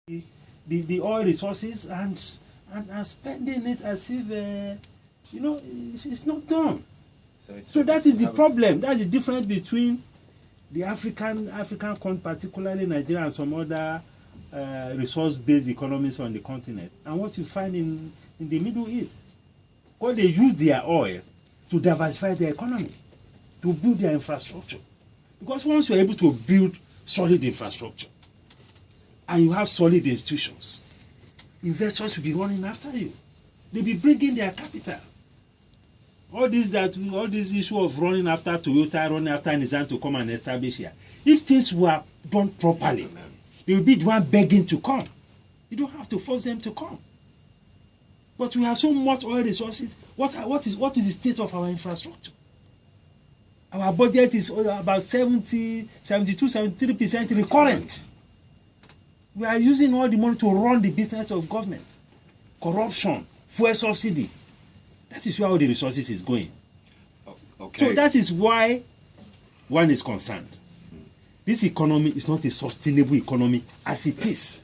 the oil resources and spending it as if it's not done. So that is the problem. That's the difference between the African continent, particularly Nigeria and some other resource-based economies on the continent, and what you find in the Middle East. Because they use their oil to diversify their economy, to build their infrastructure. Because once you're able to build solid infrastructure and you have solid institutions, investors will be running after you. They'll be bringing their capital. All this issue of running after Toyota, running after Nissan to come and establish here. If things were done properly, they will be the one begging to come. You don't have to force them to come. But we have so much oil resources. What is the state of our infrastructure? Our budget is about 72, 73% recurrent. We are using all the money to run the business of government. Corruption, fuel subsidy. That is where all the resources is going. Okay. So that is why one is concerned. This economy is not a sustainable economy as it is.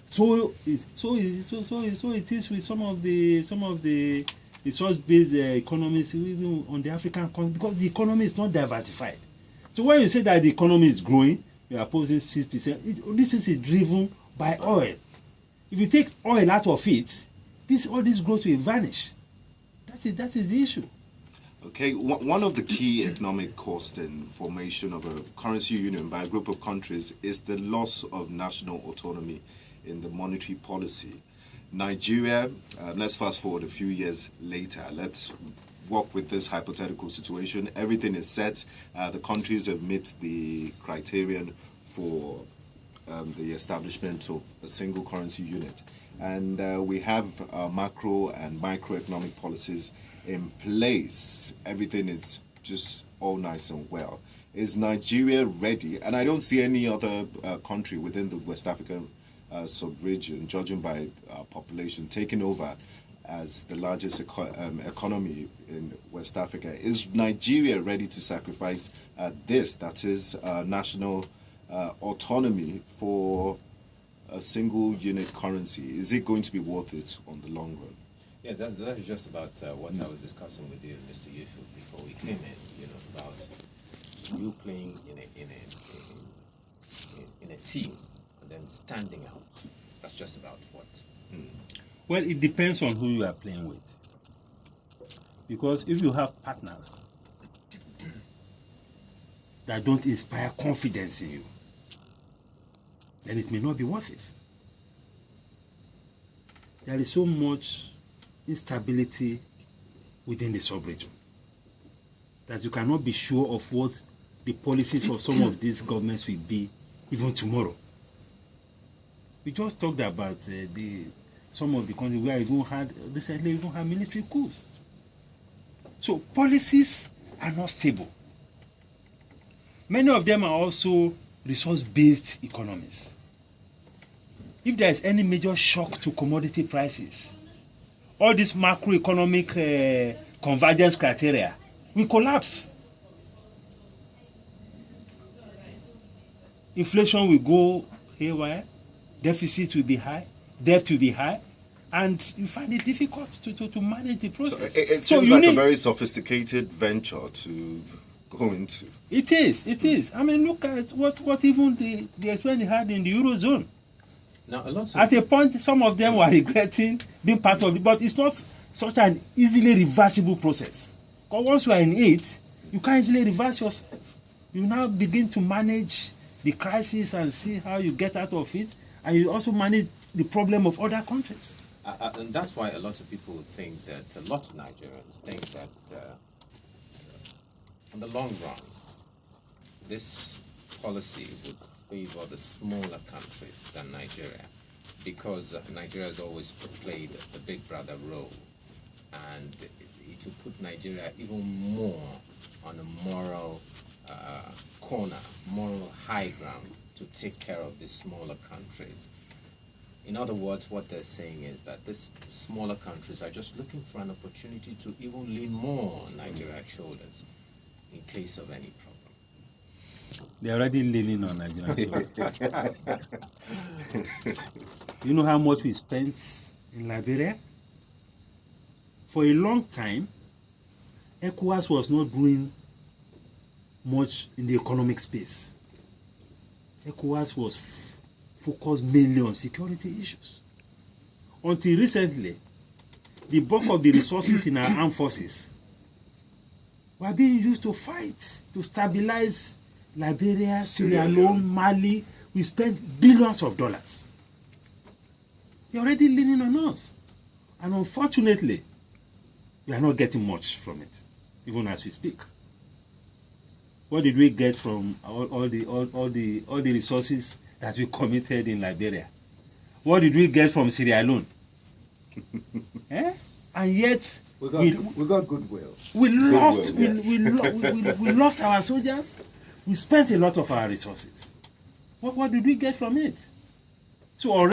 So it is with some of the resource-based economies even on the African continent, because the economy is not diversified. So when you say that the economy is growing, you are opposing 6%. This is driven by oil. If you take oil out of it, all this growth will vanish. That is the issue. Okay, one of the key economic costs in formation of a currency union by a group of countries is the loss of national autonomy in the monetary policy. Nigeria, let's fast forward a few years later. Let's work with this hypothetical situation. Everything is set. The countries have met the criterion for the establishment of a single currency unit. And we have macro and microeconomic policies in place. Everything is just all nice and well. Is Nigeria ready? And I don't see any other country within the West African sub-region, judging by population, taking over as the largest economy in West Africa. Is Nigeria ready to sacrifice that is national autonomy for a single unit currency? Is it going to be worth it on the long run? Yeah, that is just about what I was discussing with you, Mr. Yusuf, before we came in. About you playing in a team and then standing out. That's just about what. Well, it depends on who you are playing with. Because if you have partners that don't inspire confidence in you, then it may not be worth it. There is so much instability within the sub-region that you cannot be sure of what the policies of some of these governments will be even tomorrow. We just talked about some of the countries where recently even had military coups. So policies are not stable. Many of them are also resource-based economies. If there is any major shock to commodity prices, all these macroeconomic convergence criteria will collapse. Inflation will go haywire, deficit will be high, debt will be high, and you find it difficult to manage the process. So it seems like a very sophisticated venture to go into. It is. I mean, look at what even the experience they had in the Eurozone. Now, at a point, some of them were regretting being part of it, but it's not such an easily reversible process. Because once you are in it, you can't easily reverse yourself. You now begin to manage the crisis and see how you get out of it, and you also manage the problem of other countries. And that's why a lot of people think that, a lot of Nigerians think that in the long run, this policy would favor the smaller countries than Nigeria, because Nigeria has always played the big brother role, and it will put Nigeria even more on a moral corner, moral high ground to take care of the smaller countries. In other words, what they're saying is that these smaller countries are just looking for an opportunity to even lean more on Nigeria's shoulders in case of any problem. They're already leaning on Nigerian soldiers. You know how much we spent in Liberia? For a long time, ECOWAS was not doing much in the economic space. ECOWAS was focused mainly on security issues. Until recently, the bulk of the resources in our armed forces were being used to fight, to stabilize Liberia, Sierra Leone, Mali. We spent billions of dollars. They're already leaning on us. And unfortunately, we are not getting much from it, even as we speak. What did we get from all the resources that we committed in Liberia? What did we get from Sierra Leone? Eh? And yet we got goodwill. We lost our soldiers. We spent a lot of our resources. What did we get from it? So already